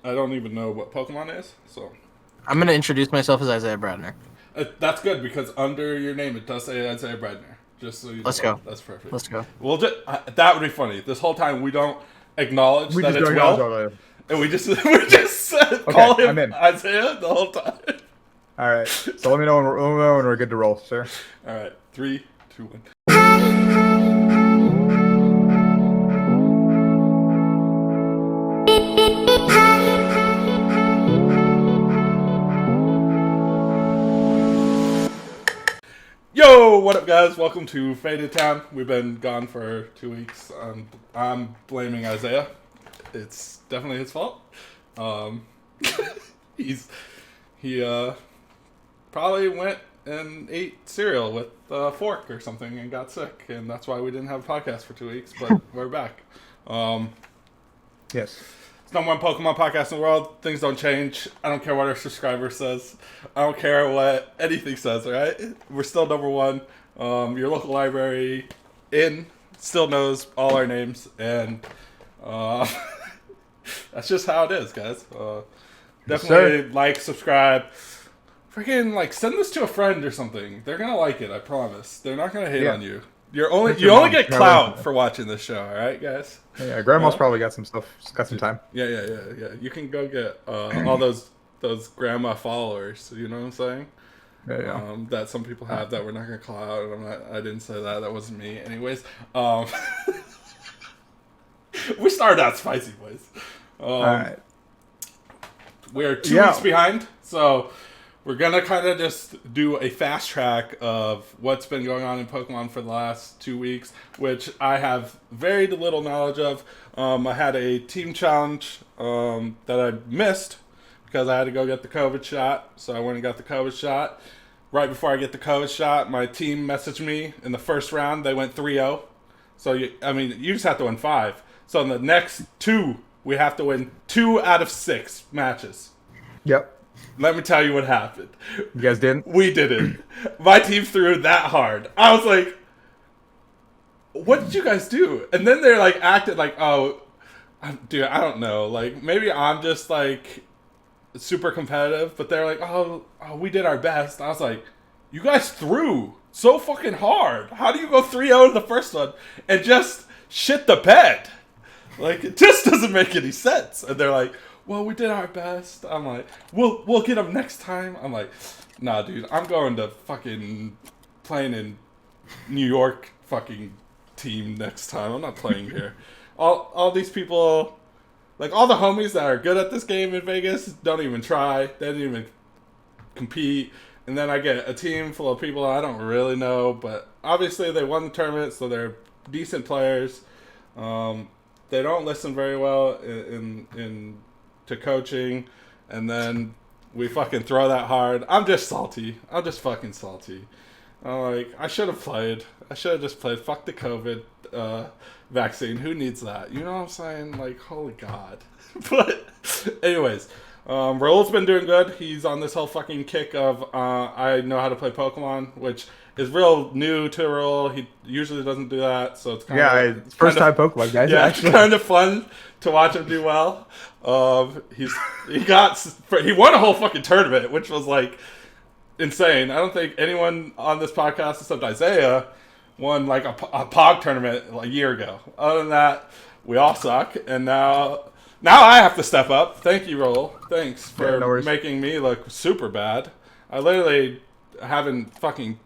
I don't even know what Pokemon is, so... I'm going to introduce myself as Isaiah Bradner. That's good, because under your name it does say Isaiah Bradner. Just so you know. Let's go. That's perfect. Let's go. Well, that would be funny. This whole time we don't acknowledge that it's Will, and we just call him Isaiah the whole time. All right. So let me know when we're good to roll, sir. All right. 3, 2, 1. Yo, what up, guys? Welcome to Faded Town. We've been gone for 2 weeks. I'm blaming Isaiah. It's definitely his fault. He probably went and ate cereal with a fork or something and got sick, and that's why we didn't have a podcast for 2 weeks. But we're back. Yes. It's number one Pokemon podcast in the world. Things don't change. I don't care what our subscriber says. I don't care what anything says, alright? We're still number one. Your local library still knows all our names, and that's just how it is, guys. Definitely like, subscribe. Freaking, send this to a friend or something. They're gonna like it, I promise. They're not gonna hate on you. You only get clout for watching this show, alright, guys? Yeah, Grandma's probably got some stuff. She's got some time. Yeah. You can go get all those grandma followers. You know what I'm saying? Yeah. That some people have that we're not gonna call out. And I didn't say that. That wasn't me. Anyways, we started out spicy, boys. All right. We're 2 weeks behind, so we're gonna kind of just do a fast track of what's been going on in Pokemon for the last 2 weeks, which I have very little knowledge of. I had a team challenge that I missed because I had to go get the COVID shot, so I went and got the COVID shot. Right before I get the COVID shot, my team messaged me in the first round. They went 3-0. So, you just have to win 5. So in the next 2, we have to win 2 out of 6 matches. Yep. Let me tell you what happened. You guys didn't? We didn't. My team threw that hard. I was like, what did you guys do? And then they're acted like, oh, dude, I don't know. Maybe I'm just super competitive, but they're like, oh, we did our best. I was like, you guys threw so fucking hard. How do you go 3-0 in the first one and just shit the bed? It just doesn't make any sense. And they're like, well, we did our best. I'm like, we'll get them next time. I'm like, nah, dude, I'm going to fucking playing in New York fucking team next time. I'm not playing here. All these people, all the homies that are good at this game in Vegas don't even try. They didn't even compete. And then I get a team full of people I don't really know, but obviously they won the tournament, so they're decent players. They don't listen very well to coaching, and then we fucking throw that hard. I'm just salty. I'm just fucking salty. I should have played. I should have just played. Fuck the COVID vaccine. Who needs that? You know what I'm saying? Holy God. But anyways, Rahul's been doing good. He's on this whole fucking kick of I know how to play Pokemon, which is real new to Rahul. He usually doesn't do that, so it's first time Pokemon, guys. Yeah, it's kind of fun to watch him do well. He won a whole fucking tournament, which was insane. I don't think anyone on this podcast except Isaiah won a Pog tournament a year ago. Other than that, we all suck, and now I have to step up. Thank you, Rahul. Thanks for making me look super bad. I literally haven't fucking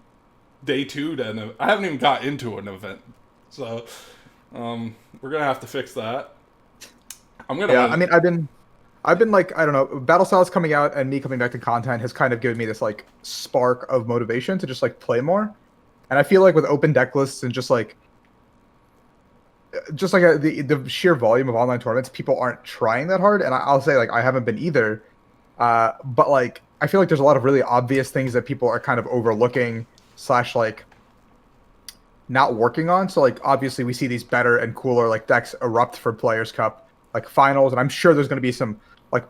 day 2 I haven't even got into an event, so we're gonna have to fix that. I'm gonna. Yeah, I've been I don't know. Battle Styles coming out and me coming back to content has kind of given me this spark of motivation to just play more, and I feel with open deck lists and just the sheer volume of online tournaments, people aren't trying that hard, and I'll say I haven't been either, but I feel there's a lot of really obvious things that people are kind of overlooking / not working on. So obviously we see these better and cooler decks erupt for Players Cup finals, and I'm sure there's going to be some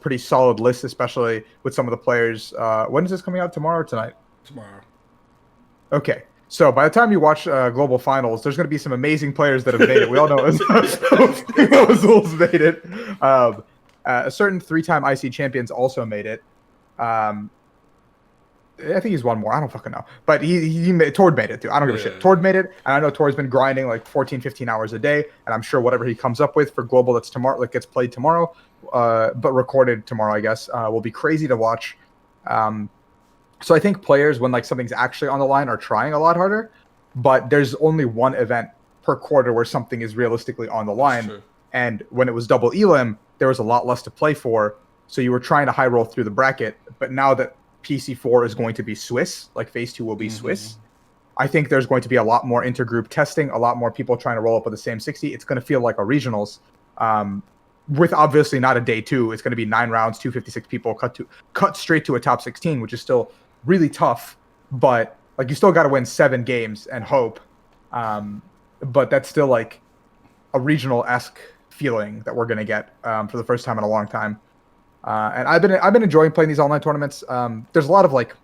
pretty solid lists, especially with some of the players. When is this coming out, tomorrow or tonight? Tomorrow. Okay, so by the time you watch Global Finals, there's going to be some amazing players that have made it. We all know Azul's made it. A certain 3-time IC champions also made it. I think he's one more. I don't fucking know. But Tord made it, too. I don't give a shit. Tord made it, and I know Tord's been grinding like 14, 15 hours a day, and I'm sure whatever he comes up with for Global that's tomorrow, like gets played tomorrow, but recorded tomorrow, I guess, will be crazy to watch. So I think players, when like something's actually on the line, are trying a lot harder, but there's only one event per quarter where something is realistically on the line. And when it was double elim, there was a lot less to play for, so you were trying to high roll through the bracket. But now that PC4 is going to be Swiss, like Phase 2 will be Swiss, I think there's going to be a lot more intergroup testing, a lot more people trying to roll up with the same 60. It's going to feel like a regionals, with obviously not a day 2. It's going to be 9 rounds, 256 people, cut straight to a top 16, which is still really tough. But like you still got to win 7 games and hope. But that's still like a regional-esque feeling that we're going to get for the first time in a long time. And I've been enjoying playing these online tournaments. There's a lot of like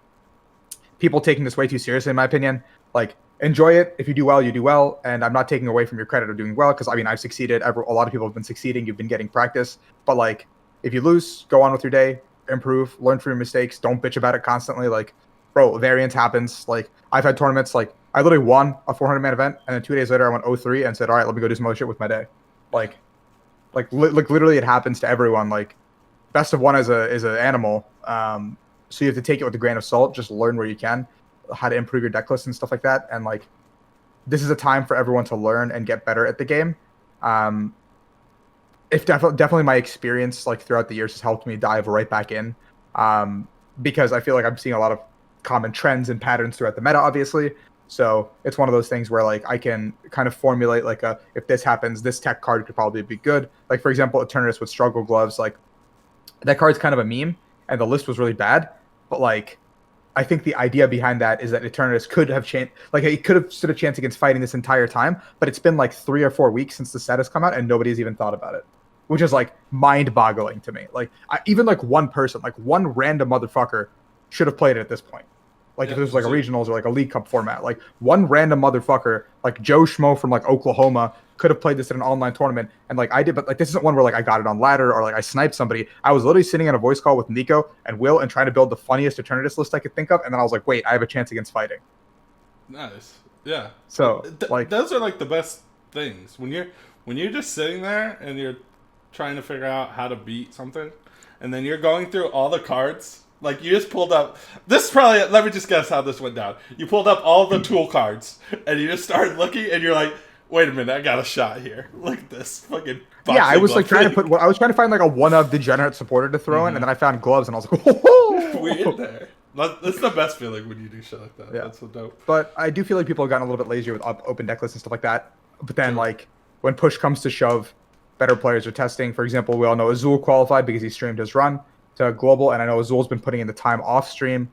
people taking this way too seriously, in my opinion. Like, enjoy it. If you do well, you do well. And I'm not taking away from your credit of doing well, because I mean, I've succeeded. A lot of people have been succeeding. You've been getting practice. But like, if you lose, go on with your day, improve, learn from your mistakes. Don't bitch about it constantly. Like, bro, variance happens. Like, I've had tournaments like I literally won a 400-man event, and then 2 days later I went 0-3 and said, all right, let me go do some other shit with my day. Like literally, it happens to everyone. Like, best of one is an animal. So you have to take it with a grain of salt. Just learn where you can, how to improve your deck list and stuff like that. And like, this is a time for everyone to learn and get better at the game. If definitely my experience like throughout the years has helped me dive right back in, because I feel like I'm seeing a lot of common trends and patterns throughout the meta, obviously. So it's one of those things where like I can kind of formulate like if this happens, this tech card could probably be good. Like, for example, Eternatus with Struggle Gloves, like that card's kind of a meme, and the list was really bad. But like, I think the idea behind that is that Eternatus could have changed, like he could have stood a chance against fighting this entire time. But it's been like 3 or 4 weeks since the set has come out, and nobody's even thought about it, which is like mind-boggling to me. Like, even like one person, like one random motherfucker, should have played it at this point. Like, if it was like a regionals or like a League Cup format, like one random motherfucker, like Joe Schmo from like Oklahoma, could have played this in an online tournament. And like I did, but like this isn't one where like I got it on ladder or like I sniped somebody. I was literally sitting in a voice call with Nico and Will and trying to build the funniest Eternatus list I could think of. And then I was like, wait, I have a chance against fighting. Nice. Yeah. So like those are like the best things when you're just sitting there and you're trying to figure out how to beat something, and then you're going through all the cards. Like, you just pulled up... This is probably... Let me just guess how this went down. You pulled up all the tool cards, and you just started looking, and you're like, wait a minute, I got a shot here. Look at this fucking... Yeah, I was like trying to put... I was trying to find like a one-of degenerate supporter to throw in, and then I found gloves, and I was like, oh! We in there. That's the best feeling when you do shit like that. Yeah. That's so dope. But I do feel like people have gotten a little bit lazier with open deck lists and stuff like that. But then, like, when push comes to shove, better players are testing. For example, we all know Azul qualified because he streamed his run to global, and I know Azul's been putting in the time off stream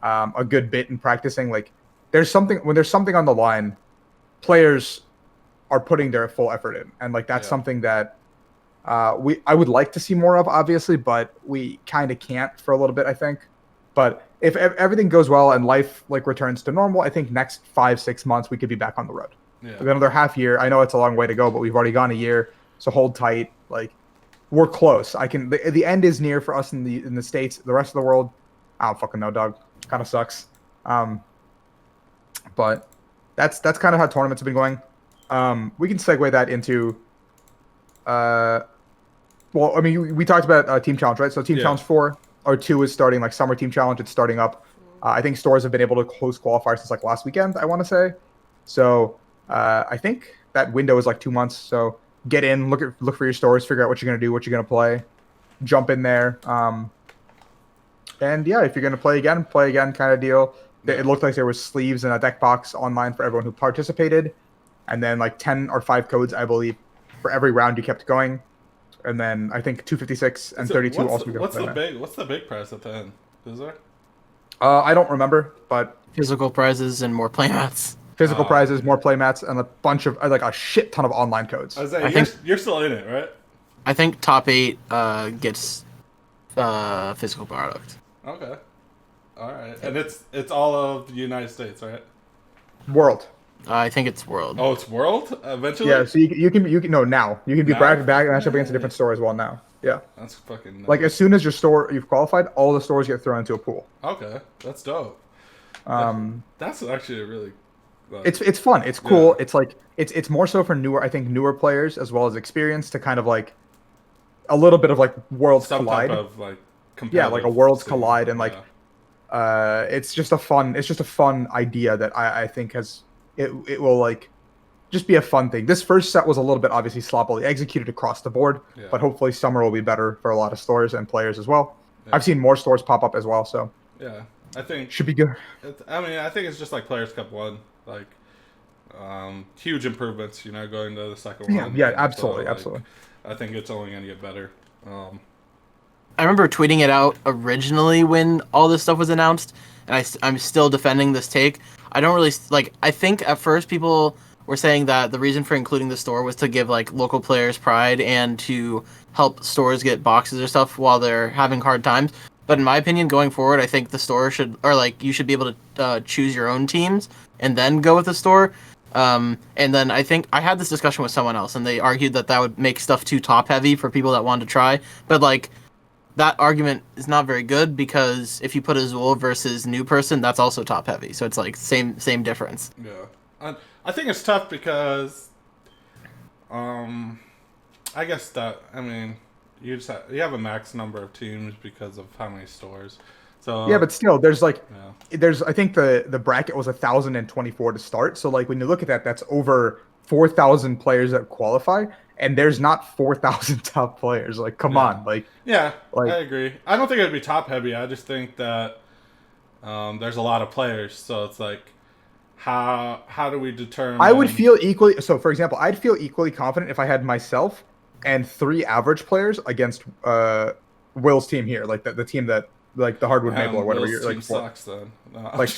a good bit in practicing. Like, when there's something on the line, players are putting their full effort in, and like that's something that I would like to see more of, obviously, but we kind of can't for a little bit, I think. But if everything goes well and life like returns to normal, I think next 5-6 months we could be back on the road. Like another half year. I know it's a long way to go, but we've already gone a year, so hold tight. Like, we're close. The end is near for us in the States. The rest of the world, I don't fucking know, dog. Kind of sucks. But that's kind of how tournaments have been going. We can segue that into well, I mean, we talked about Team Challenge, right? So Team Challenge 4 or 2 is starting, like Summer Team Challenge. It's starting up. I think stores have been able to host qualifiers since like last weekend, I want to say. So I think that window is like 2 months. So get in, look for your stores, figure out what you're gonna do, what you're gonna play, jump in there. And yeah, if you're gonna play again, kind of deal. It looked like there was sleeves and a deck box online for everyone who participated, and then like 10 or 5 codes, I believe, for every round you kept going. And then I think 256 and 32 also. What's the big prize at the end? Is there? I don't remember, but physical prizes and more playmats. Physical prizes, more playmats, and a bunch of like a shit ton of online codes. I think you're still in it, right? I think top 8 gets physical product. Okay, all right, and it's all of the United States, right? World. I think it's world. Oh, it's world eventually. Yeah, so you can now you can be back and match up against a different store as well now. Yeah. That's fucking nice. Like as soon as you've qualified, all the stores get thrown into a pool. Okay, that's dope. That's actually a really. It's fun. It's cool. Yeah. It's like it's more so for newer players as well as experience to kind of like a little bit of like worlds Some collide. type of like Yeah, like a worlds scene. collide and like it's just a fun idea that I think it will like just be a fun thing. This first set was a little bit obviously sloppily executed across the board, but hopefully summer will be better for a lot of stores and players as well. Yeah. I've seen more stores pop up as well, so yeah, I think should be good. I think it's just like Players Cup 1, like huge improvements, going to the second one. Yeah, absolutely, absolutely. I think it's only going to get better. I remember tweeting it out originally when all this stuff was announced, and I'm still defending this take. I don't really I think at first people were saying that the reason for including the store was to give like local players pride and to help stores get boxes or stuff while they're having hard times. But in my opinion, going forward, I think the store you should be able to choose your own teams and then go with the store. And then I think I had this discussion with someone else, and they argued that would make stuff too top heavy for people that wanted to try. But like that argument is not very good because if you put Azul versus new person, that's also top heavy. So it's like same difference. Yeah, I think it's tough because, I guess you have a max number of teams because of how many stores. So yeah, but still, there's I think the bracket was 1,024 to start. So like when you look at that, that's over 4,000 players that qualify, and there's not 4,000 top players. Like, come on, like I agree. I don't think it'd be top heavy. I just think that there's a lot of players, so it's like how do we determine? I would feel equally. So for example, I'd feel equally confident if I had myself and 3 average players against Will's team here, like the team that. Like the hardwood maple or whatever you're like. Sucks then. No. Like,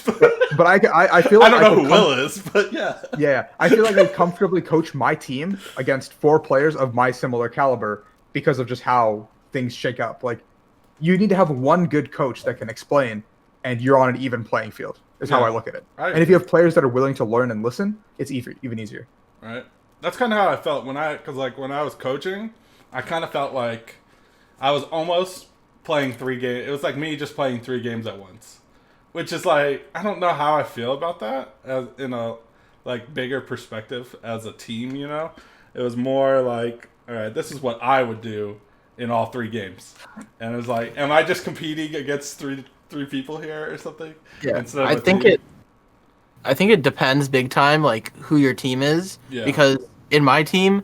but I feel like I don't know who Will is, but yeah. Yeah, I feel like I comfortably coach my team against 4 players of my similar caliber because of just how things shake up. Like, you need to have one good coach that can explain, and you're on an even playing field. Is how I look at it. And if you have players that are willing to learn and listen, it's even easier. Right. That's kind of how I felt when I was coaching, I kind of felt like I was almost playing 3 games. It was like me just playing 3 games at once, which is like I don't know how I feel about that as in a like bigger perspective as a team. It was more like, all right, this is what I would do in all 3 games, and it was like, am I just competing against three people here or something? Yeah, I think it depends big time like who your team is, because in my team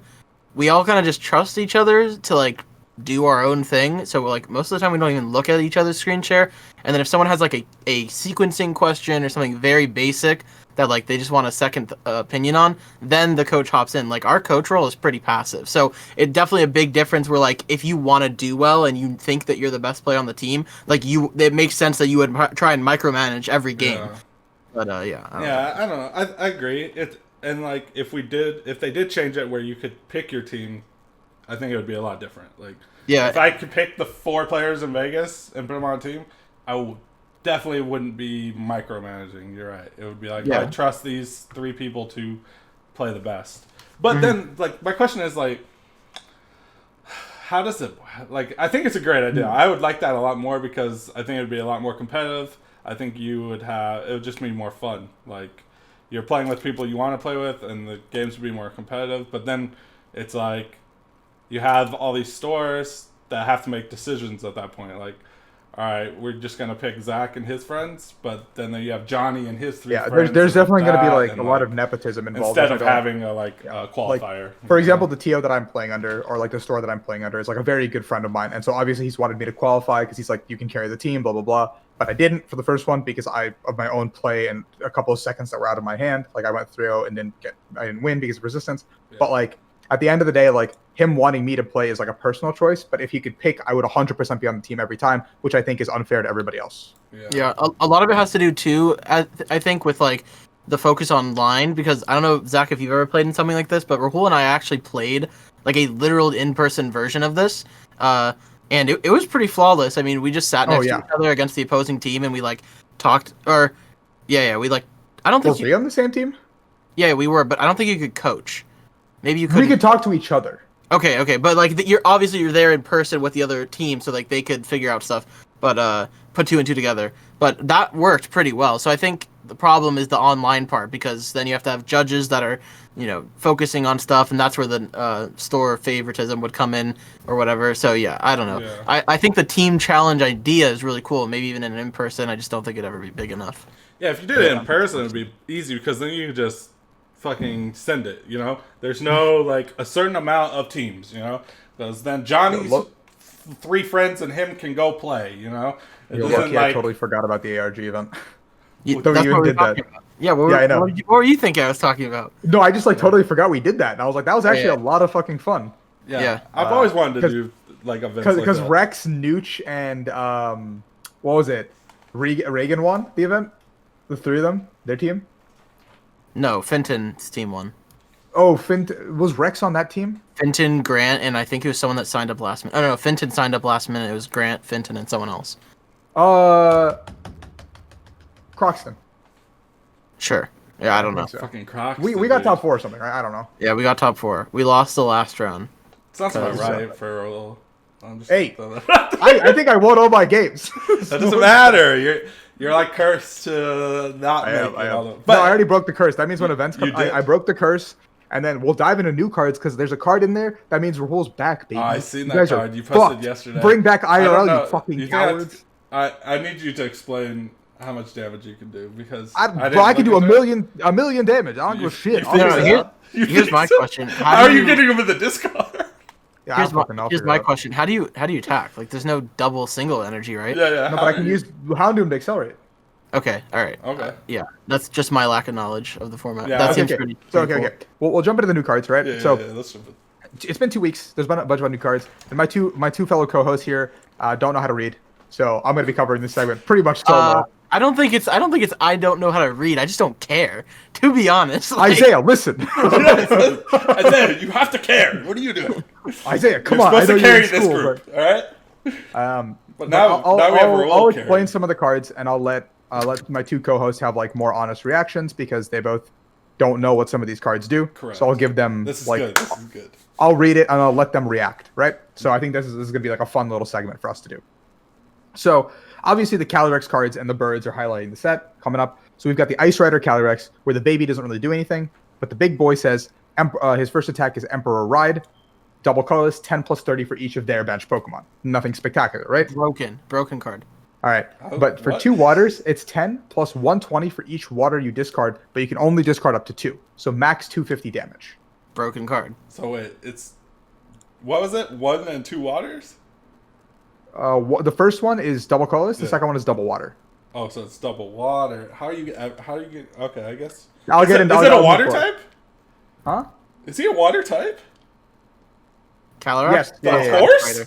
we all kind of just trust each other to like do our own thing. So like most of the time we don't even look at each other's screen share. And then if someone has like a sequencing question or something very basic that like they just want a second opinion on, then the coach hops in. Like our coach role is pretty passive. So it definitely a big difference where like if you want to do well and you think that you're the best player on the team, like it makes sense that you would try and micromanage every game. Yeah. But I don't know. I agree. And like if they did change it where you could pick your team, I think it would be a lot different. Like, if I could pick the 4 players in Vegas and put them on a team, I definitely wouldn't be micromanaging. You're right. It would be like, I trust these 3 people to play the best. But then, like, my question is, like, how does it, like, I think it's a great idea. I would like that a lot more because I think it would be a lot more competitive. I think it would just be more fun. Like, you're playing with people you want to play with, and the games would be more competitive. But then it's like, you have all these stores that have to make decisions at that point. Like, all right, we're just going to pick Zach and his friends, but then you have Johnny and his 3 friends. Yeah, there's definitely going to be like a lot of nepotism involved. Instead of having a qualifier. Like, for example, the TO that I'm playing under, or like the store that I'm playing under, is like a very good friend of mine. And so obviously he's wanted me to qualify because he's like, you can carry the team, blah, blah, blah. But I didn't for the first one because of my own play and a couple of seconds that were out of my hand. Like I went 3-0 and I didn't win because of resistance. Yeah. But like, at the end of the day, like him wanting me to play is like a personal choice, but if he could pick, I would 100% be on the team every time, which I think is unfair to everybody else. Yeah, a lot of it has to do too, I think, with like the focus online, because I don't know, Zach, if you've ever played in something like this, but Rahul and I actually played like a literal in-person version of this, and it was pretty flawless. I mean, we just sat next to each other against the opposing team, and we like talked, or we like, I don't think we on the same team? Yeah, we were, but I don't think you could coach. Maybe you could. We could talk to each other. Okay, but like you're there in person with the other team, so like they could figure out stuff, but put two and two together. But that worked pretty well. So I think the problem is the online part because then you have to have judges that are, focusing on stuff, and that's where the store favoritism would come in or whatever. So yeah, I don't know. Yeah. I think the team challenge idea is really cool. Maybe even in person. I just don't think it'd ever be big enough. Yeah, if you did it in person, it'd be easy because then you could just fucking send it. There's no like a certain amount of teams. Because then Johnny's 3 friends and him can go play. It You're doesn't, lucky I totally forgot about the ARG event. That's Don't what even we're did that. talking about. Yeah, I know. What were you thinking I was talking about? No, I just like totally forgot we did that, and I was like, that was actually a lot of fucking fun. Yeah. I've always wanted to do like events like Because that. Rex, Nooch, and what was it? Reagan won the event. The 3 of them, their team. No, Fenton's team won. Oh, was Rex on that team? Fenton, Grant, and I think it was someone that signed up last minute. Oh no, Fenton signed up last minute. It was Grant, Fenton, and someone else. Croxton. Sure. Yeah, I don't know. So. Fucking Crocs. We got top 4 or something, right? I don't know. Yeah, we got top 4. We lost the last round. Sounds about right for a little. Hey, I think I won all my games. That doesn't matter. You're like cursed to not make it. But no, I already broke the curse. That means when events come, I broke the curse, and then we'll dive into new cards because there's a card in there that means Rahul's back, baby. I seen that card you posted yesterday. Bring back IRL, you fucking cowards. I need you to explain how much damage you can do because I can do a million damage. I don't give a shit. Here's my question. How are you getting him with the discard? Yeah, here's my question. How do you attack? Like, there's no double single energy, right? Yeah. No, but I can use Houndoom to accelerate. Okay, all right. Okay. Yeah, that's just my lack of knowledge of the format. Yeah, that seems pretty cool. cool. We'll jump into the new cards, right? Yeah, let's jump in. It's been 2 weeks. There's been a bunch of new cards, and my two fellow co-hosts here don't know how to read, so I'm going to be covering this segment pretty much solo. I don't think it's I don't know how to read. I just don't care. To be honest. Isaiah, listen. Isaiah, you have to care. What are you doing? Isaiah, come You're on. supposed I know to carry you're in school, this group, all right? But now I'll explain some of the cards, and I'll let my two co-hosts have like more honest reactions because they both don't know what some of these cards do. Correct. So I'll give them This is good. I'll read it and I'll let them react, right? So I think this is gonna be like a fun little segment for us to do. So obviously the Calyrex cards and the birds are highlighting the set coming up. So we've got the Ice Rider Calyrex, where the baby doesn't really do anything, but the big boy says his first attack is Emperor Ride, double colorless, 10 plus 30 for each of their bench Pokemon. Nothing spectacular, right? Broken card. All right, but for 2 waters, it's 10 plus 120 for each water you discard, but you can only discard up to 2, so max 250 damage. Broken card. So wait, what was it? 1 and 2 waters? The first one is double colorless. The second one is double water. Oh, so it's double water. How do you get? Okay, I guess. Is it a water type? Huh? Is he a water type? Calyrex? Yes. A horse?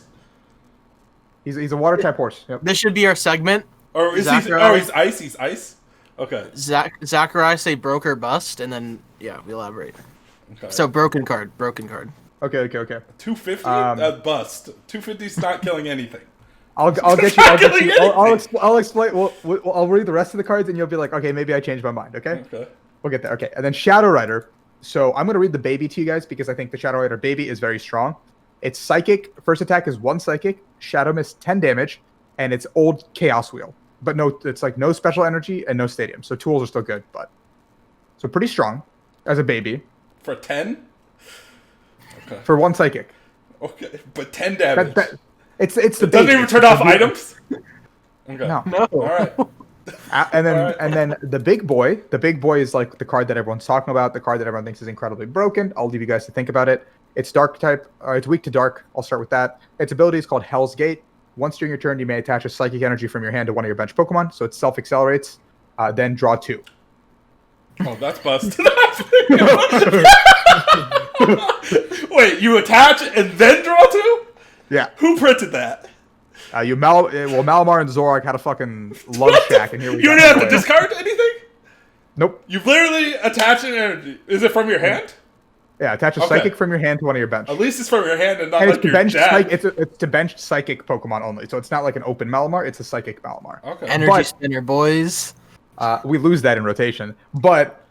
He's a water type horse. Yep. This should be our segment. Or is he's ice? He's ice. Okay. Zachariah say broke or bust, and then we elaborate. Okay. So broken card. Okay. 250? Bust. 250's not killing anything. I'll get you. I'll explain. I'll read the rest of the cards, and you'll be like, okay, maybe I changed my mind. Okay. We'll get there. Okay, and then Shadow Rider. So I'm gonna read the baby to you guys because I think the Shadow Rider baby is very strong. It's psychic. First attack is 1 psychic. Shadow Miss 10 damage, and it's old Chaos Wheel. But it's like no special energy and no stadium. So tools are still good, but so pretty strong as a baby. For 10? Okay. For 1 psychic. Okay, but 10 damage. It's the It baby. doesn't even turn off items? Okay. No. All right. And then the big boy is like the card that everyone's talking about, the card that everyone thinks is incredibly broken. I'll leave you guys to think about it. It's dark type. It's weak to dark. I'll start with that. Its ability is called Hell's Gate. Once during your turn, you may attach a psychic energy from your hand to one of your bench Pokemon, so it self-accelerates. Then draw 2. Oh, that's busted. Wait, you attach and then draw 2? Yeah. Who printed that? Malamar and Zorak had a fucking love shack, and here we go. You didn't have to discard anything? Nope. You literally attach an energy. Is it from your hand? Yeah, attach a psychic from your hand to one of your bench. At least it's from your hand and not And like your deck. It's to bench psychic Pokemon only, so it's not like an open Malamar. It's a psychic Malamar. Okay. Energy spinner, boys. We lose that in rotation, but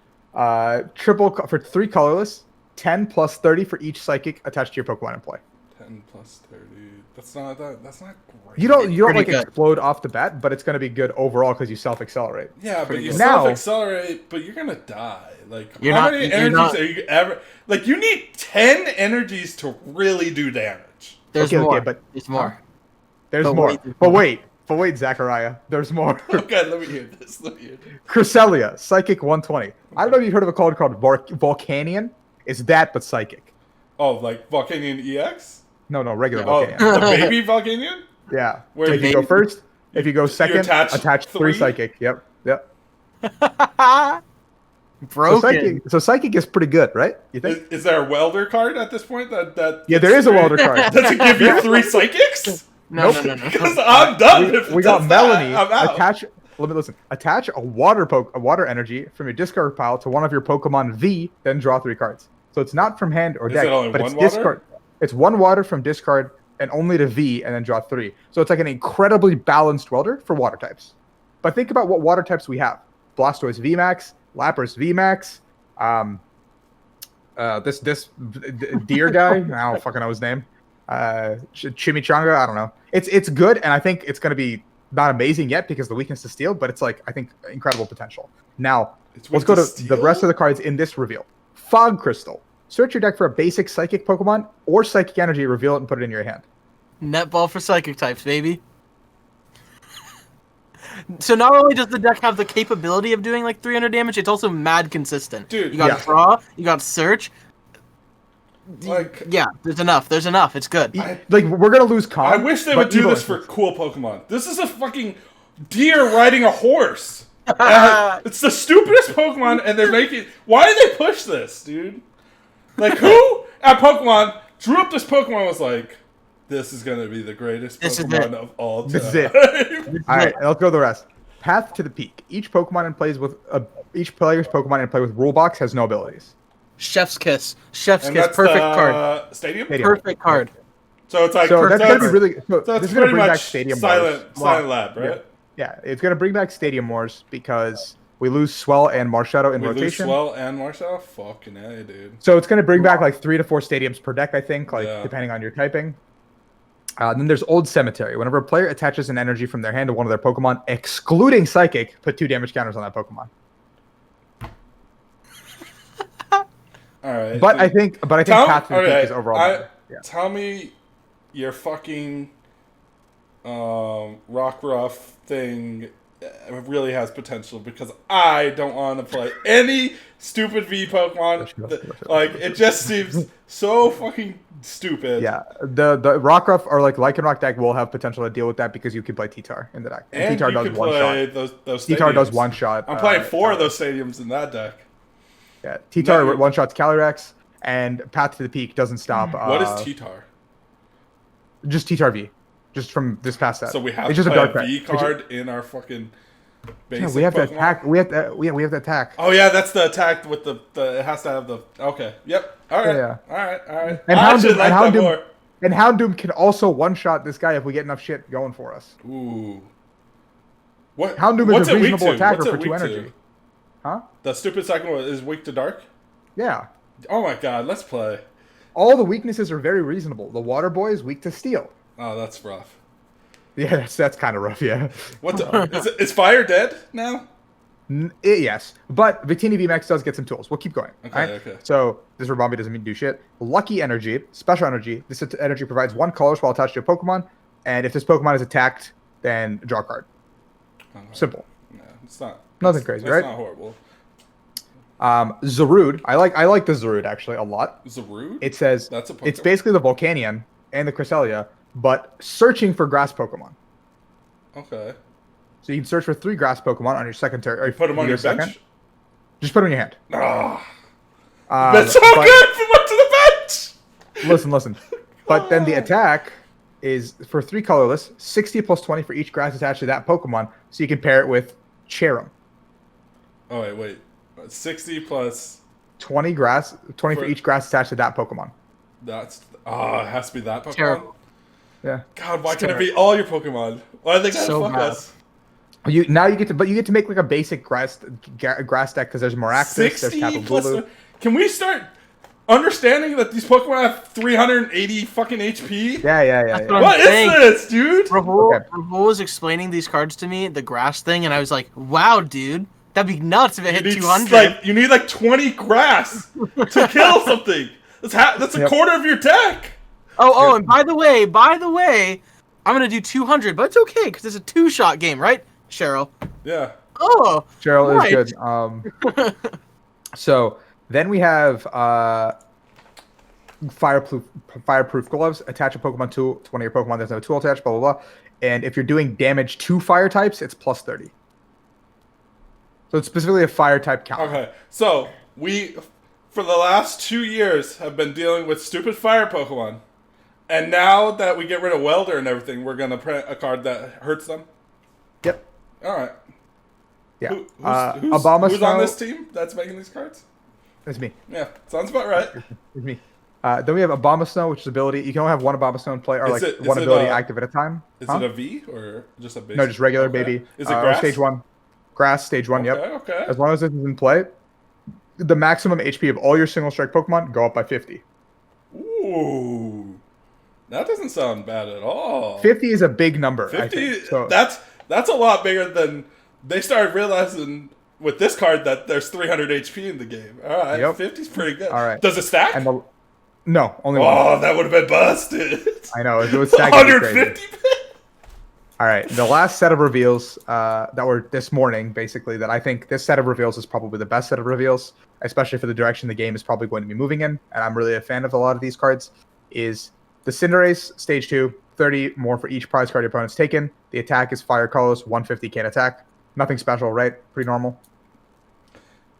triple for 3 colorless. 10 plus 30 for each psychic attached to your Pokemon in play. 10 plus 30. That's not great. You don't like Pretty good. explode off the bat, but it's going to be good overall because you self-accelerate. Yeah, but you good. Now- self-accelerate, but you're going to die. Like, You're how not- many you're energies not- are you ever... Like, you need 10 energies to really do damage. There's Okay, more. but- There's more. There's But more. wait, there's But more. wait, Zachariah. There's more. Okay, let me hear this. Cresselia, Psychic 120. I don't know if you've heard of a card called Volcanion. It's that, but Psychic. Oh, like Volcanion EX? No, regular Oh, Volcanion. the baby Volcanion? Yeah. Where If you you- go first, if you go second, attach attach 3 three? Psychic. Yep. Broken. So Psychic is pretty good, right? You think? Is there a welder card at this point? That Yeah, there is a welder card. Does it give you 3 psychics? No. Because I'm done if it We got does Melanie. that. I'm out. Attach a water energy from your discard pile to one of your Pokemon V, then draw 3 cards. So it's not from hand or Is deck, it only but one it's water? discard. It's 1 water from discard and only to V, and then draw 3. So it's like an incredibly balanced welder for water types. But think about what water types we have: Blastoise VMAX, Lapras VMAX, this deer guy. I don't fucking know his name. Chimichanga. I don't know. It's good, and I think it's going to be not amazing yet because the weakness is steel, but it's like I think incredible potential. Now It's let's weak go to to steel? the rest of the cards in this reveal. Fog Crystal. Search your deck for a basic Psychic Pokemon or Psychic Energy, reveal it, and put it in your hand. Netball for psychic types, baby. So not only does the deck have the capability of doing like 300 damage, it's also mad consistent. Dude, you got yeah. draw, you got search. Like, Yeah, there's enough. It's good. Like we're gonna lose Con. I wish they but would do Evo this is- for cool Pokemon. This is a fucking deer riding a horse. It's the stupidest Pokemon, and they're making... Why did they push this, dude? Like, who at Pokemon drew up this Pokemon and was like, this is going to be the greatest This is Pokemon it. of all time. This is it. All right, let's go to the rest. Path to the Peak. Each player's Pokemon in play with Rule Box has no abilities. Chef's Kiss. And that's Perfect the card. Stadium? Stadium. Perfect card. So it's like... So that's gonna be really. So So this it's is gonna pretty bring back much Stadium Silent Wars. Lab, right? Yeah, it's gonna bring back Stadium Wars because we lose Swell and Marshadow in We lose rotation. Swell and Marshall? Fucking A, dude. So it's going to bring back like 3 to 4 stadiums per deck, I think, like Yeah. depending on your typing. Then there's Old Cemetery. Whenever a player attaches an energy from their hand to one of their Pokemon, excluding Psychic, put 2 damage counters on that Pokemon. All right. But I think Path to the Peak is overall better. Yeah. Tell me your fucking Rockruff thing really has potential because I don't want to play any stupid V Pokemon. Like, it just seems so fucking stupid. Yeah, the Rockruff or like Lycanroc deck will have potential to deal with that because you can play T-Tar in the deck. And T-Tar you does can one play shot. those T-Tar does stadiums. one shot. I'm playing 4 of those stadiums in that deck. Yeah, T-Tar No, one shots Calyrex, and Path to the Peak doesn't stop. What is T-Tar? Just T-Tar V. Just from this past set. So we have It's to just play a a dark V card. card in our fucking basic Yeah, we have to Pokemon? attack. We have to attack. Oh yeah, that's the attack with the it has to have the... Okay, yep. All right. Yeah. All right. And I actually like that Houndoom, more. and Houndoom can also one-shot this guy if we get enough shit going for us. Ooh. What? Houndoom what's is a it weak reasonable to? attacker What's it for 2 weak to? energy. Huh? The stupid second one is weak to dark? Yeah. Oh my god, let's play. All the weaknesses are very reasonable. The Water Boy is weak to steel. Oh, that's rough. Yeah, that's kind of rough, yeah. What the, is fire dead now? Yes, but Victini VMAX does get some tools. We'll keep going. Okay, alright? okay. So this Rabambi doesn't mean do shit. Lucky Energy, Special Energy. This energy provides 1 color while attached to a Pokemon, and if this Pokemon is attacked, then draw a card. Simple. No, it's not. Nothing crazy, right? It's not horrible. Zarude. I like the Zarude actually a lot. Zarude? It says That's a Pokemon. it's basically the Volcanion and the Cresselia, but searching for grass Pokemon. Okay. So you can search for 3 grass Pokemon on your second turn. Or Put them on your second. bench? Just put them in your hand. Ah, that's so but- good! Put them to the bench! Listen. But then the attack is for 3 colorless, 60 plus 20 for each grass attached to that Pokemon, so you can pair it with Cherum. Oh, wait. 60 plus... 20 for For- each grass attached to that Pokemon. That's... Oh, it has to be that Pokemon? Terrible. Yeah. God, why can't it be all your Pokemon? Why they gotta So fuck bad. us? You get to make like a basic grass deck because there's Maractus, there's 60 Tapu plus... Bulu. Can we start understanding that these Pokemon have 380 fucking HP. Yeah. What is this, dude? Rahul was explaining these cards to me, the grass thing, and I was like, wow, dude. That'd be nuts if it hit 200. You need like 20 grass to kill something. That's a quarter of your deck. Oh, and by the way, I'm gonna do 200, but it's okay because it's a 2-shot game, right, Cheryl? Yeah. Oh, Cheryl right. is good. So then we have fireproof gloves. Attach a Pokemon tool to one of your Pokemon. There's no tool attached. Blah blah blah. And if you're doing damage to fire types, it's plus 30. So it's specifically a fire type counter. Okay, so we, for the last 2 years, have been dealing with stupid fire Pokemon. And now that we get rid of Welder and everything, we're going to print a card that hurts them? Yep. Alright. Yeah. Who's on this team that's making these cards? It's me. Yeah, sounds about right. It's me. Then we have Abomasnow, which is ability. You can only have one Abomasnow in play, or one ability active at a time. Is it a V or just a basic? No, just regular, baby. Is it grass? Stage 1. Grass, stage 1, yep. Okay. As long as this is in play, the maximum HP of all your single strike Pokemon go up by 50. Ooh. That doesn't sound bad at all. 50 is a big number. 50, I think. So, that's a lot bigger than they started realizing with this card that there's 300 HP in the game. All right, yep. 50's pretty good. All right. Does it stack? No, only one. Oh, that would have been busted. I know. It was stacking. 150. All right, the last set of reveals that were this morning, basically, that I think this set of reveals is probably the best set of reveals, especially for the direction the game is probably going to be moving in, and I'm really a fan of a lot of these cards, is the Cinderace, Stage 2, 30 more for each prize card your opponent's taken. The attack is Fire Colors, 150 can attack. Nothing special, right? Pretty normal.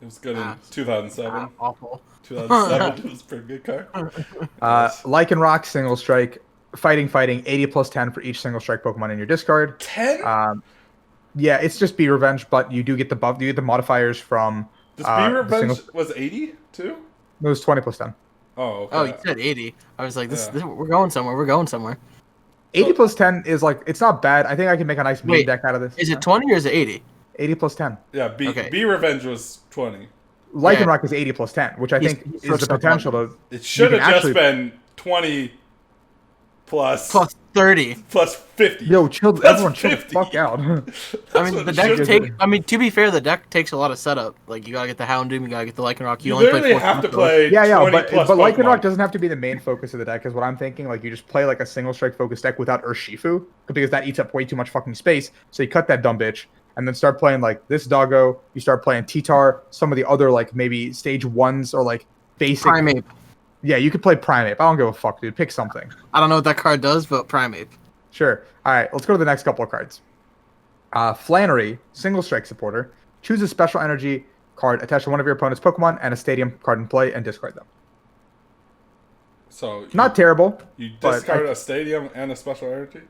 It was good in 2007. Awful. 2007 was a pretty good card. Lycanroc, Single Strike, Fighting, 80 plus 10 for each single strike Pokemon in your discard. 10? Yeah, it's just Be Revenge, but you do get the buff. You get the modifiers from. Does Be Revenge was 80 too? It was 20 plus 10. Oh, okay. Oh, you said 80. I was like, this we're going somewhere. 80 plus 10 is like, it's not bad. I think I can make a nice meme deck out of this. Is it 20 or is it 80? 80 plus 10. Yeah, Be Revenge was 20. Lycanroc is 80 plus 10, which I think is the potential to. It should have just been 20 plus 30 plus 50. Yo, chill, everyone chill the fuck out. I mean, the deck to be fair, the deck takes a lot of setup. Like, you gotta get the Houndoom, you gotta get the Lycanroc. You only literally have to play. But Lycanroc doesn't have to be the main focus of the deck, is what I'm thinking. Like, you just play like a single strike focus deck without Urshifu, because that eats up way too much fucking space. So you cut that dumb bitch, and then start playing like this Doggo. You start playing T-Tar, some of the other like maybe stage 1s or like basic. Primeape. Yeah, you could play Primeape. I don't give a fuck, dude. Pick something. I don't know what that card does, but Primeape. Sure. All right, let's go to the next couple of cards. Flannery, single strike supporter. Choose a special energy card attached to one of your opponent's Pokemon and a stadium card in play and discard them. So not terrible. You discard a stadium and a special energy?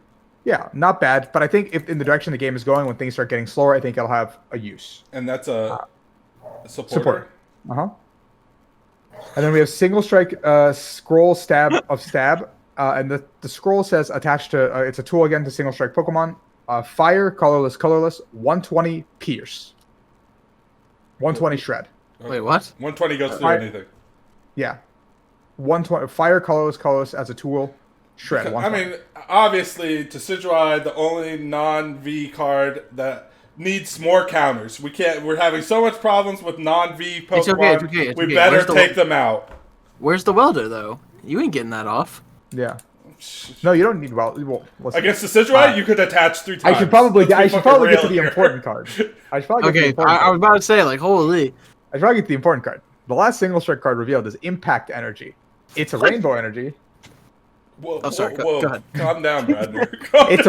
Yeah, not bad. But I think if in the direction the game is going, when things start getting slower, I think it'll have a use. And that's a supporter. Uh-huh. And then we have single strike scroll stab of stab. And the scroll says attached to, it's a tool again to single strike Pokemon. Fire, colorless, 120 pierce. 120 shred. Wait, what? 120 goes through anything. Yeah. 120 fire, colorless as a tool. Shred. I mean, obviously, Decidueye, the only non-V card that needs more counters. We're having so much problems with non-V Pokemon. It's okay. We better take them out. Where's the welder, though? You ain't getting that off. Yeah. No, you don't need against the Decidueye, you could attach 3 times. I should probably get to the important card. I should probably get I was about to say, like, holy. I should probably get the important card. The last single strike card revealed is Impact Energy. It's a rainbow energy. Whoa, go ahead. Calm down, Bradner. It's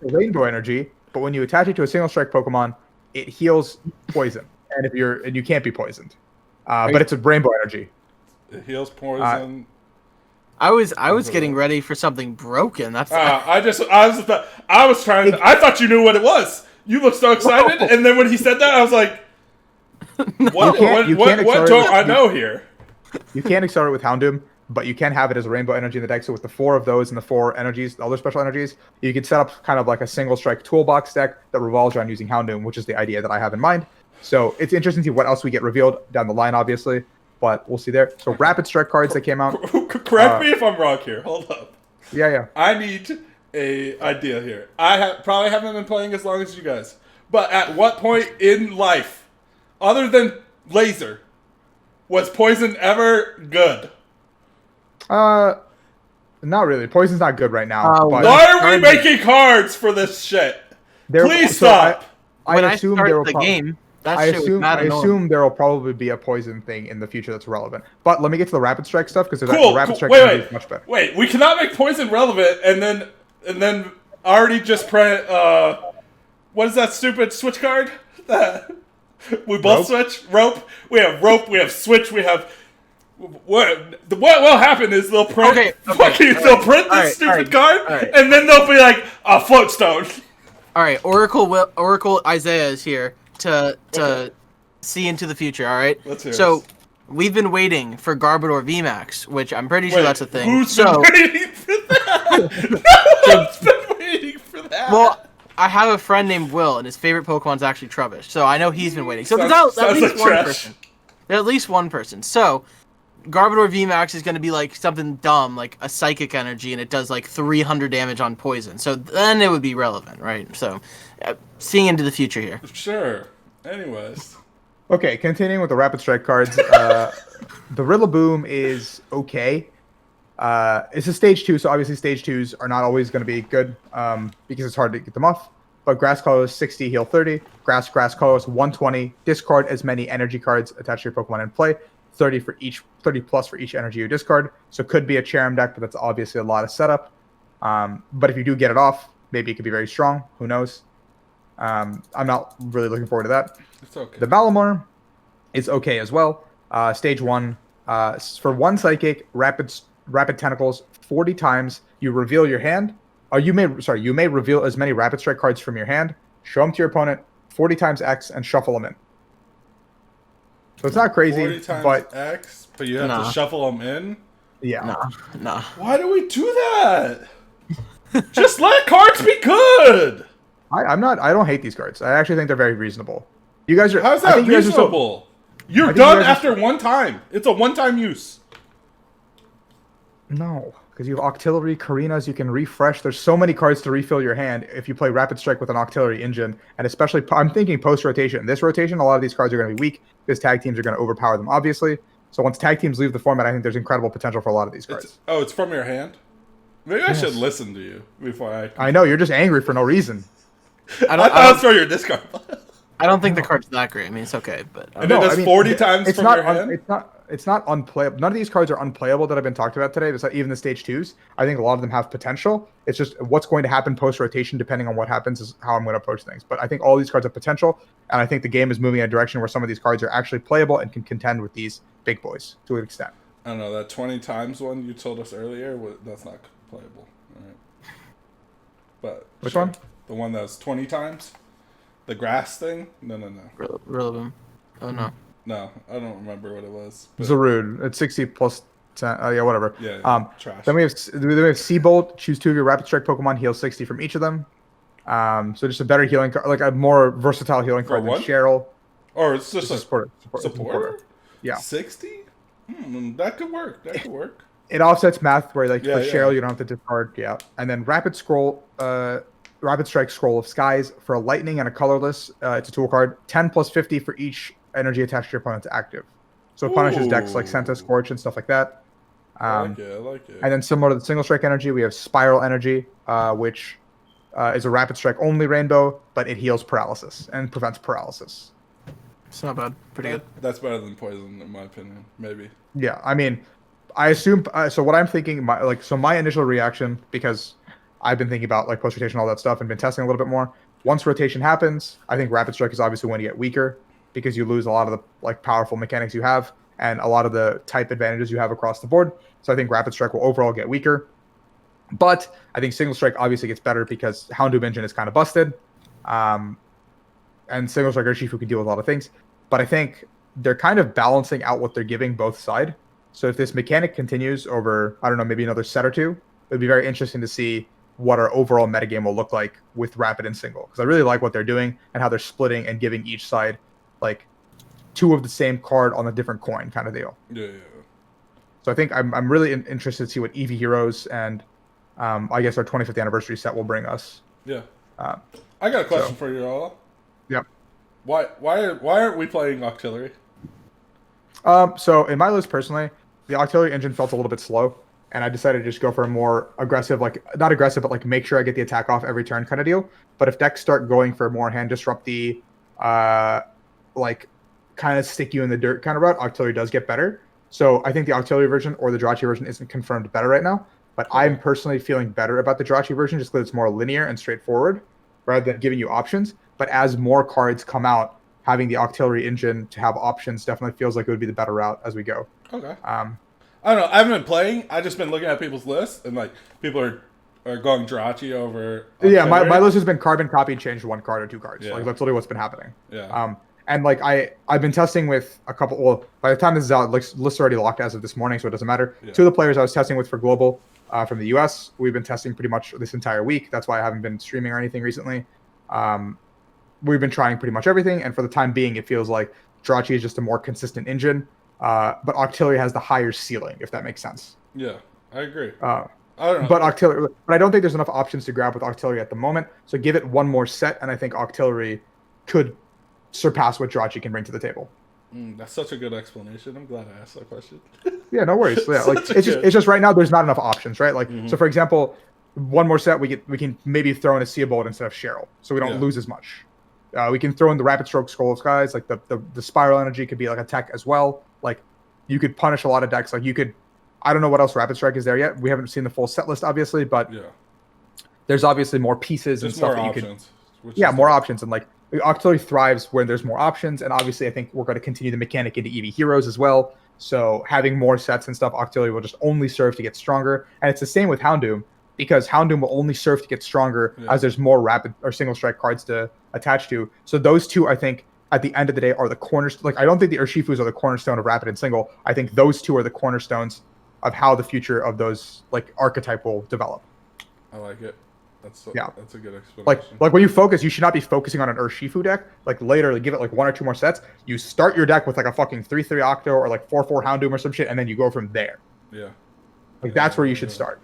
a rainbow energy, but when you attach it to a single strike Pokemon, it heals poison. And you can't be poisoned. But it's a rainbow energy. It heals poison. I was getting ready for something broken. That's I thought you knew what it was. You looked so excited, and then when he said that, I was like, "What don't I know here?" You can't accelerate with Houndoom, but you can have it as a rainbow energy in the deck. So with the 4 of those and the 4 energies, the other special energies, you can set up kind of like a single strike toolbox deck that revolves around using Houndoom, which is the idea that I have in mind. So it's interesting to see what else we get revealed down the line, obviously. but we'll see there. So Rapid Strike cards that came out. Correct me if I'm wrong here. Hold up. Yeah. I need a idea here. I probably haven't been playing as long as you guys. But at what point in life, other than laser, was poison ever good? Not really. Poison's not good right now. But why are we making cards for this shit? Please stop. I assume there will the game. I assume there will probably be a poison thing in the future that's relevant. But let me get to the Rapid Strike stuff because the Rapid Strike is much better. Wait, we cannot make poison relevant and then already just print what is that stupid switch card? We both switch rope. We have switch. We have what will happen is they'll print they'll print this stupid card and then they'll be like a floatstone. All right, Oracle Isaiah is here to see into the future. All right. Let's hear so we've been waiting for Garbodor VMAX, which I'm pretty sure that's a thing. Who's been waiting for that? No one's been waiting for that. Well, I have a friend named Will, and his favorite Pokemon's actually Trubbish, so I know he's been waiting. So there's at least one person. There's at least one person. So Garbodor VMAX is going to be like something dumb, like a psychic energy, and it does like 300 damage on poison. So then it would be relevant, right? So seeing into the future here. Sure. Anyways. Okay, continuing with the Rapid Strike cards. The Rillaboom is okay. It's a stage 2, so obviously stage 2s are not always going to be good because it's hard to get them off. But Grass Color is 60, heal 30. Grass Color is 120. Discard as many energy cards attached to your Pokemon in play. 30 plus for each energy you discard. So it could be a Cherrim deck, but that's obviously a lot of setup. But if you do get it off, maybe it could be very strong. Who knows? I'm not really looking forward to that. It's okay. The Malamar is okay as well. Stage 1. For 1 Psychic, Rapid Tentacles 40 times. You reveal your hand. You may reveal as many Rapid Strike cards from your hand. Show them to your opponent 40 times X and shuffle them in. So it's not crazy, 40 times but X, but you have to shuffle them in. Yeah. Nah. Why do we do that? Just let cards be good. I don't hate these cards. I actually think they're very reasonable. You guys are. How's that reasonable? You're done after one time. It's a one-time use. No, because you have Octillery, Karinas, you can refresh. There's so many cards to refill your hand if you play Rapid Strike with an Octillery engine. And especially, I'm thinking post-rotation. This rotation, a lot of these cards are going to be weak because tag teams are going to overpower them, obviously. So once tag teams leave the format, I think there's incredible potential for a lot of these cards. It's from your hand? Maybe I should listen to you before I know, you're just angry for no reason. I thought it was for your discard. I don't think the card's that great. I mean, it's okay, but and it does 40 times from your hand? It's not unplayable. None of these cards are unplayable that have been talked about today. Even the stage 2s. I think a lot of them have potential. It's just what's going to happen post-rotation, depending on what happens, is how I'm going to approach things. But I think all these cards have potential, and I think the game is moving in a direction where some of these cards are actually playable and can contend with these big boys to an extent. I don't know, that 20 times one you told us earlier, that's not playable. All right. But which one? The one that was 20 times? The grass thing? No. Rillaboom. Oh, no. No, I don't remember what it was. Zarude. It's 60 plus 10. Yeah, whatever. Yeah, trash. Then we have Seabolt. Choose 2 of your Rapid Strike Pokemon. Heal 60 from each of them. So just a better healing card, like a more versatile healing card than Cheryl. Or it's just a supporter. Yeah. 60? That could work. It offsets math where like for Cheryl you don't have to discard. Yeah. And then Rapid Strike Scroll of Skies for a lightning and a colorless. It's a tool card. 10 plus 50 for each energy attached to your opponent's active. So it punishes decks like Senta, Scorch, and stuff like that. I like it. And then similar to the single strike energy, we have Spiral Energy, which is a Rapid Strike only rainbow, but it heals paralysis and prevents paralysis. It's not bad. Pretty good. That's better than poison, in my opinion. Maybe. Yeah, I mean, I assume. So what I'm thinking, my initial reaction, because I've been thinking about like post rotation, all that stuff, and been testing a little bit more. Once rotation happens, I think Rapid Strike is obviously going to get weaker because you lose a lot of the like powerful mechanics you have and a lot of the type advantages you have across the board. So I think Rapid Strike will overall get weaker. But I think Single Strike obviously gets better because Houndoom engine is kind of busted. And Single Strike Urshifu can deal with a lot of things. But I think they're kind of balancing out what they're giving both sides. So if this mechanic continues over, I don't know, maybe another set or two, it would be very interesting to see what our overall metagame will look like with Rapid and Single. Because I really like what they're doing and how they're splitting and giving each side like two of the same card on a different coin kind of deal. Yeah. So I think I'm really interested to see what EV Heroes and I guess our 25th anniversary set will bring us. Yeah. I got a question for you all. Yep. Why aren't we playing Octillery? So in my list personally, the Octillery engine felt a little bit slow, and I decided to just go for a more aggressive, like not aggressive, but like make sure I get the attack off every turn kind of deal. But if decks start going for more hand disrupt the, like kind of stick you in the dirt kind of route, Octillery does get better. So I think the Octillery version or the Jirachi version isn't confirmed better right now, but I'm personally feeling better about the Jirachi version just because it's more linear and straightforward rather than giving you options. But as more cards come out, having the Octillery engine to have options definitely feels like it would be the better route as we go. Okay. I don't know. I haven't been playing. I've just been looking at people's lists, and like people are going Jirachi over Octillery. Yeah, my list has been carbon copy and changed one card or two cards. Yeah. Like that's literally what's been happening. Yeah. And like I've been testing with a couple. Well, by the time this is out, list's already locked as of this morning, so it doesn't matter. Yeah. Two of the players I was testing with for global from the US, we've been testing pretty much this entire week. That's why I haven't been streaming or anything recently. We've been trying pretty much everything, and for the time being, it feels like Jirachi is just a more consistent engine, but Octillery has the higher ceiling, if that makes sense. Yeah, I agree. I don't know. But I don't think there's enough options to grab with Octillery at the moment. So give it one more set, and I think Octillery could surpass what Jirachi can bring to the table. That's such a good explanation. I'm glad I asked that question. Yeah, no worries. Yeah, like it's just right now there's not enough options, right? Like so, for example, one more set we can maybe throw in a Seabolt instead of Cheryl, so we don't lose as much. We can throw in the Rapid Stroke Skull Skies, like the Spiral Energy could be like a tech as well. Like you could punish a lot of decks. Like you could, I don't know what else Rapid Strike is there yet. We haven't seen the full set list, obviously, but there's obviously more pieces there's and stuff more that you options, could. Yeah, more options, and like Octillery thrives when there's more options, and obviously I think we're going to continue the mechanic into EV Heroes as well. So having more sets and stuff, Octillery will just only serve to get stronger, and it's the same with Houndoom, because Houndoom will only serve to get stronger as there's more rapid or single strike cards to attach to. So those two, I think, at the end of the day, are the cornerstone. Like I don't think the Urshifus are the cornerstone of rapid and single. I think those two are the cornerstones of how the future of those like archetype will develop. I like it. That's a good explanation. Like when you focus, you should not be focusing on an Urshifu deck. Like later, like, give it like one or two more sets. You start your deck with like a fucking 3/3 Octo or like 4/4 Houndoom or some shit, and then you go from there. Yeah. Like that's where you should start,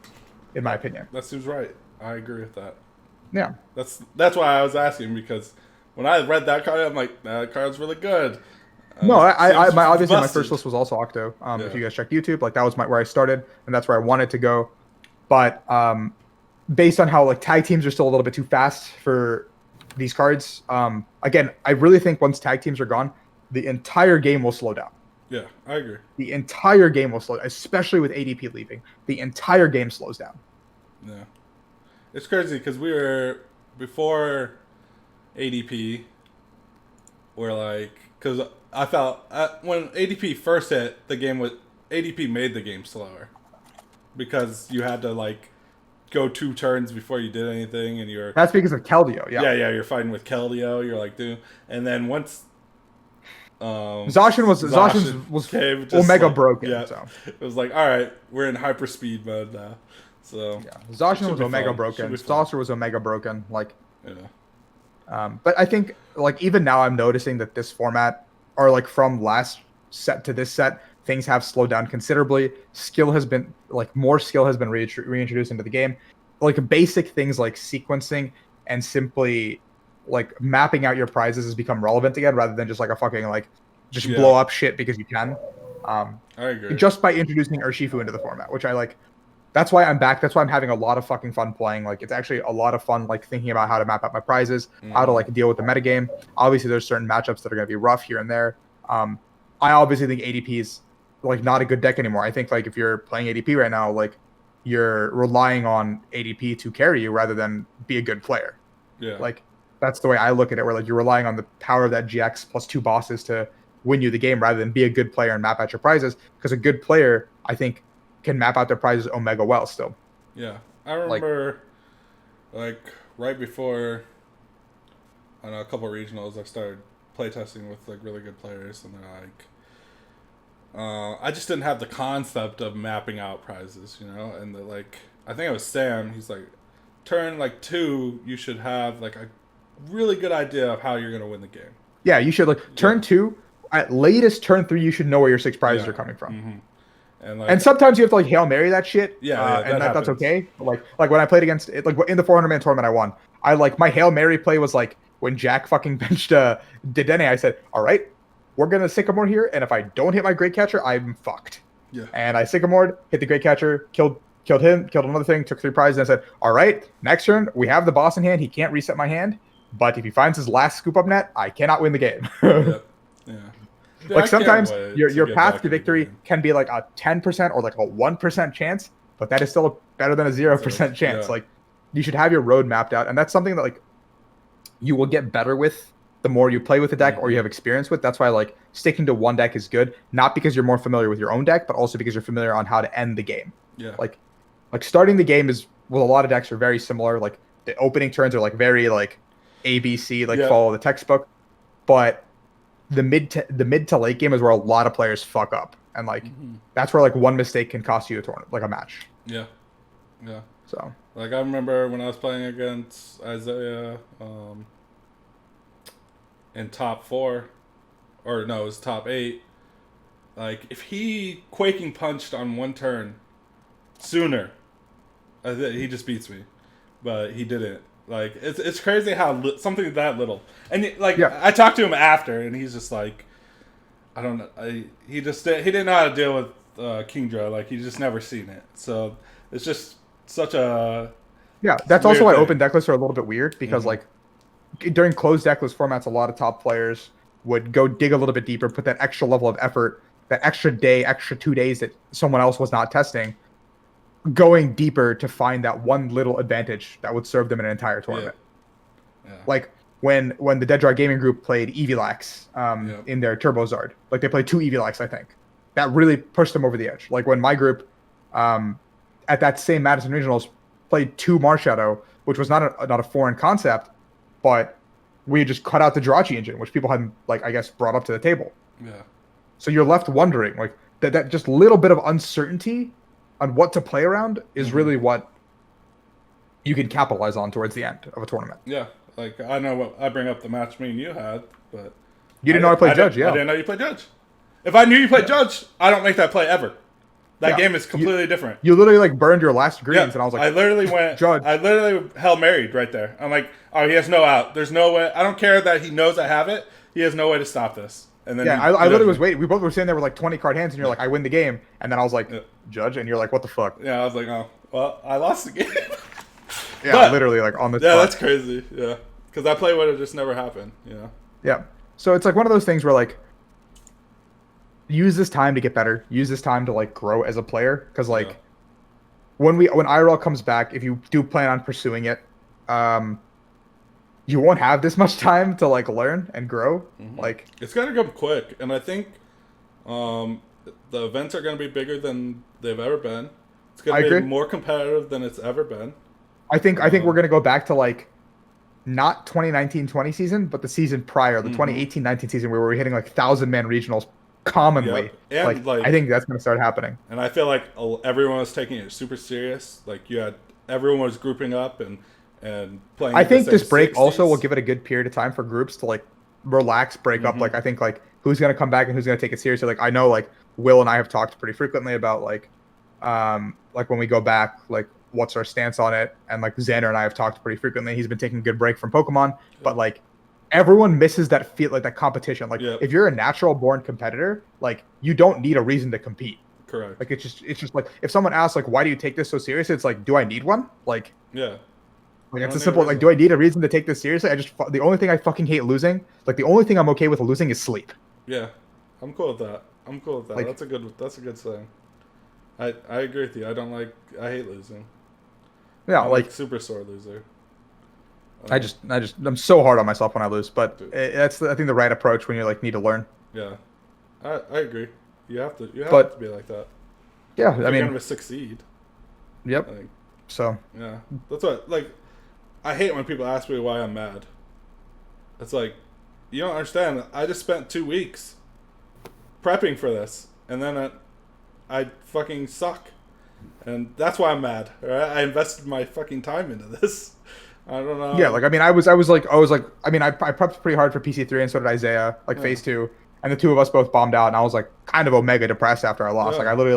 in my opinion. That seems right. I agree with that. Yeah. That's why I was asking, because when I read that card, I'm like, that card's really good. No, obviously my first list was also Octo. If you guys checked YouTube, like that was where I started, and that's where I wanted to go. But based on how like tag teams are still a little bit too fast for these cards, again, I really think once tag teams are gone, the entire game will slow down. Yeah, I agree. The entire game will slow down, especially with ADP leaving. The entire game slows down. Yeah. It's crazy because we were, before ADP, we're like, because I felt, when ADP first hit, ADP made the game slower. Because you had to like go 2 turns before you did anything, and you're... That's because of Keldeo, yeah. Yeah, you're fighting with Keldeo, you're like, dude. And then once... Zacian was Omega like, broken. Yeah, so. It was like, all right, we're in hyper speed mode now. So yeah, Zacian was Omega broken. Saucer was Omega broken. Like, but I think like even now I'm noticing that this format, or like from last set to this set, things have slowed down considerably. Skill has been reintroduced into the game. Like basic things like sequencing and simply like mapping out your prizes has become relevant again, rather than just like a fucking like just blow up shit because you can. I agree. Just by introducing Urshifu into the format, which I like. That's why I'm back. That's why I'm having a lot of fucking fun playing. Like it's actually a lot of fun, like thinking about how to map out my prizes, how to like deal with the metagame. Obviously, there's certain matchups that are going to be rough here and there. I obviously think ADP is like not a good deck anymore. I think like if you're playing ADP right now, like you're relying on ADP to carry you rather than be a good player. Yeah. Like that's the way I look at it, where like you're relying on the power of that GX plus 2 bosses to win you the game rather than be a good player and map out your prizes. Because a good player, I think, can map out their prizes Omega well still. Yeah. I remember like right before, I don't know, a couple of regionals, I started playtesting with like really good players, and they're like, I just didn't have the concept of mapping out prizes, you know? And they're like, I think it was Sam, he's like, turn like 2, you should have like a really good idea of how you're going to win the game. Yeah, you should like turn 2. at latest turn 3, you should know where your 6 prizes are coming from. Mm-hmm. And sometimes you have to like Hail Mary that shit. And that's okay. Like when I played against it, like in the 400-man tournament I won, I like my Hail Mary play was like when Jack fucking benched Dedenne, I said, all right, we're gonna Sycamore here, and if I don't hit my Great Catcher, I'm fucked. Yeah. And I Sycamored, hit the Great Catcher, killed him, killed another thing, took 3 prizes, and I said, all right, next turn we have the boss in hand. He can't reset my hand, but if he finds his last scoop up net, I cannot win the game. Yeah. Like sometimes your path to victory can be like a 10% or like a 1% chance, but that is still better than a 0% chance. Like you should have your road mapped out, and that's something that like you will get better with the more you play with the deck or you have experience with. That's why like sticking to one deck is good, not because you're more familiar with your own deck, but also because you're familiar on how to end the game. Yeah. Like starting the game is with a lot of decks are very similar. Like the opening turns are like very like ABC, like follow the textbook, but the mid to late game is where a lot of players fuck up, and like that's where like one mistake can cost you a tournament, like a match. Yeah. So like I remember when I was playing against Isaiah in top 4, or no, it was top 8. Like if he Quaking Punched on one turn sooner, he just beats me, but he didn't. Like it's crazy how something that little, and like I talked to him after, and he's just like, I don't know, he didn't know how to deal with Kingdra. Like he's just never seen it, so it's just such a That's also why open deck lists are a little bit weird, because like during closed deck list formats, a lot of top players would go dig a little bit deeper, put that extra level of effort, that extra day, extra 2 days that someone else was not testing, going deeper to find that one little advantage that would serve them in an entire tournament. Like when the Dead Draw Gaming Group played Evilax in their Turbo Zard, like they played 2 Evilax, I think. That really pushed them over the edge. Like when my group at that same Madison Regionals played 2 Marshadow, which was not a foreign concept, but we just cut out the Jirachi engine, which people hadn't, like, I guess, brought up to the table. Yeah. So you're left wondering, like, that just little bit of uncertainty on what to play around is really what you can capitalize on towards the end of a tournament. Yeah, like I know what I bring up the match me and you had, but you didn't know I played Judge. I didn't know you played Judge. If I knew you played Judge, I don't make that play ever. That game is completely different. You literally like burned your last greens, and I was like, I literally went Judge. I literally Hail Married right there. I'm like, oh, he has no out. There's no way. I don't care that he knows I have it. He has no way to stop this. And then I literally was waiting. We both were sitting there with like 20 card hands, and you're like, I win the game, and then I was like, Judge, and you're like, what the fuck? Yeah, I was like, oh, well, I lost the game. But, literally like on the spot. That's crazy. Yeah, because that play would have just never happened. Yeah. So it's like one of those things where like, use this time to get better. Use this time to like grow as a player, because like when IRL comes back, if you do plan on pursuing it, you won't have this much time to like learn and grow. Like it's gonna come quick, and I think the events are gonna be bigger than they've ever been. It's gonna be more competitive than it's ever been. I think we're gonna go back to like not 2019-20 season, but the season prior, the 2018-19 season, where we were hitting like 1,000-man regionals commonly. And like I think that's gonna start happening. And I feel like everyone was taking it super serious. Like everyone was grouping up and playing. I think this break 60s. Also will give it a good period of time for groups to like relax, break up. Like I think like who's gonna come back and who's gonna take it seriously. Like I know like Will and I have talked pretty frequently about like when we go back, like what's our stance on it, and like Xander and I have talked pretty frequently. He's been taking a good break from Pokemon, but like everyone misses that that competition. Like if you're a natural born competitor, like you don't need a reason to compete. Correct. Like it's just like if someone asks like why do you take this so seriously, it's like do I need one? Like like it's a simple like do I need a reason to take this seriously? The only thing I fucking hate losing, like the only thing I'm okay with losing is sleep. Yeah, I'm cool with that. Like, that's a good thing. I agree with you. I hate losing. Yeah, I'm like super sore loser. I'm so hard on myself when I lose, but that's I think the right approach when you like need to learn. Yeah, I agree. You have to be like that. Yeah, I mean, kind of a succeed. Yep. Like, so yeah, that's what like. I hate when people ask me why I'm mad. It's like, you don't understand. I just spent 2 weeks prepping for this, and then I fucking suck, and that's why I'm mad. Right? I invested my fucking time into this. I don't know. Yeah, like I mean, I was like, I mean, I prepped pretty hard for PC3, and so did Isaiah, like phase 2, and the two of us both bombed out, and I was like kind of omega depressed after I lost. Yeah. Like I literally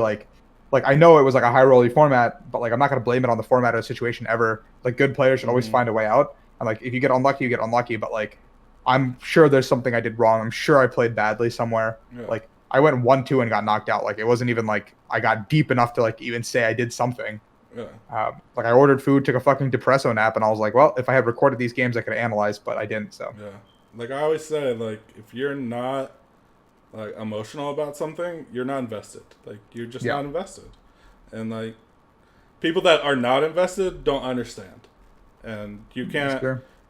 like I know it was like a high roller format, but like I'm not gonna blame it on the format or the situation ever. Like good players should always find a way out. And like if you get unlucky, you get unlucky. But like I'm sure there's something I did wrong. I'm sure I played badly somewhere. Yeah. Like I went 1-2 and got knocked out. Like it wasn't even like I got deep enough to like even say I did something. Yeah. Like I ordered food, took a fucking depresso nap, and I was like, well, if I had recorded these games, I could analyze, but I didn't. So Yeah. Like I always say, like if you're not like emotional about something, you're not invested. Like you're just not invested. And like people that are not invested don't understand. And you can't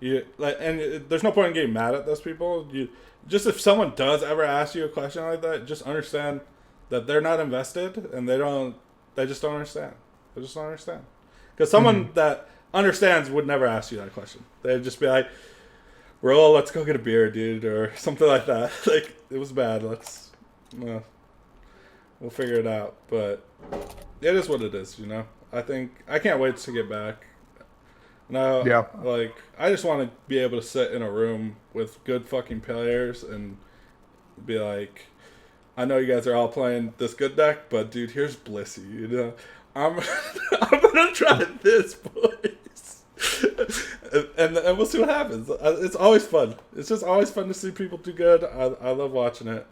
there's no point in getting mad at those people. You just if someone does ever ask you a question like that, just understand that they're not invested and they just don't understand. They just don't understand. Because someone that understands would never ask you that question. They'd just be like, "Bro, let's go get a beer, dude," or something like that. Like, it was bad. We'll figure it out. But it is what it is, you know? I can't wait to get back. No, like, I just want to be able to sit in a room with good fucking players and be like, I know you guys are all playing this good deck, but dude, here's Blissey, you know? I'm gonna try this, boys. and we'll see what happens. It's always fun. It's just always fun to see people do good. I love watching it.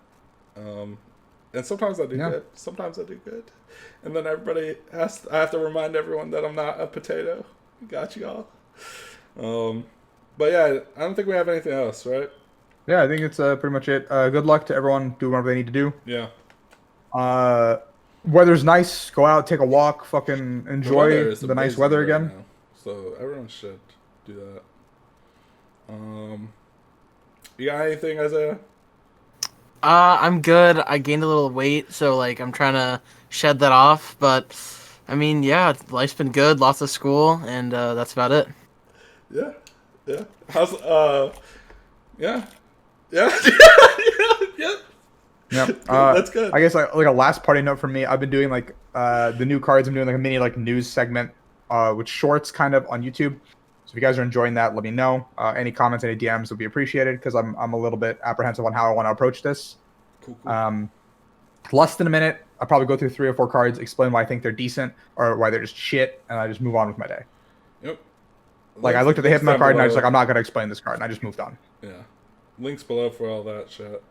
And sometimes I do good. Sometimes I do good. And then I have to remind everyone that I'm not a potato. Got you all. But yeah, I don't think we have anything else, right? Yeah, I think it's pretty much it. Good luck to everyone. Do whatever they need to do. Yeah. Weather's nice. Go out, take a walk, fucking enjoy the nice weather again. Now, so everyone should do that. You got anything, Isaiah? I'm good. I gained a little weight, so like I'm trying to shed that off. But I mean, yeah, life's been good. Lots of school, and that's about it. Yeah. How's yeah. Yeah. Yeah, that's good. I guess like a last party note from me. I've been doing like the new cards. I'm doing like a mini like news segment with shorts kind of on YouTube. So if you guys are enjoying that, let me know. Any comments, any DMs would be appreciated because I'm a little bit apprehensive on how I want to approach this. Cool. Less than a minute. I'll probably go through 3 or 4 cards, explain why I think they're decent or why they're just shit, and I just move on with my day. Yep. Like I looked at the Hypno card and I was like, I'm not gonna explain this card, and I just moved on. Yeah. Links below for all that shit.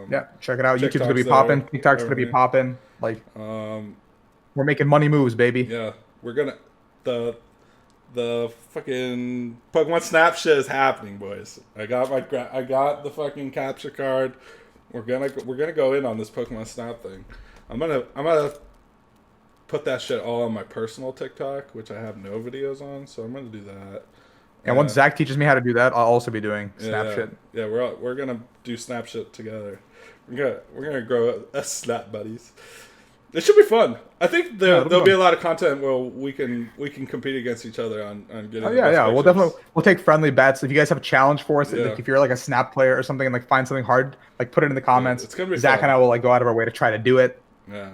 Yeah, check it out. TikTok's YouTube's gonna be popping. there, TikTok's gonna be popping. Like, we're making money moves, baby. Yeah, we're gonna the fucking Pokemon Snap shit is happening, boys. I got the fucking capture card. We're gonna go in on this Pokemon Snap thing. I'm gonna put that shit all on my personal TikTok, which I have no videos on, so I'm gonna do that. And once Zach teaches me how to do that, I'll also be doing Snap shit. Yeah, we're gonna do Snap shit together. We're gonna grow as Snap buddies. It should be fun. I think there'll be a lot of content where we can compete against each other on getting. Oh yeah. We'll take friendly bets. If you guys have a challenge for us, like if you're like a Snap player or something, and like find something hard, like put it in the comments. It's gonna be Zach fun. and I will like go out of our way to try to do it. Yeah.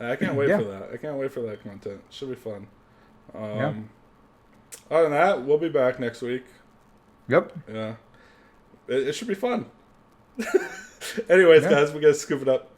I can't wait for that. I can't wait for that content. It should be fun. Other than that, we'll be back next week. Yep. Yeah. It should be fun. Anyways, guys, we gotta scoop it up.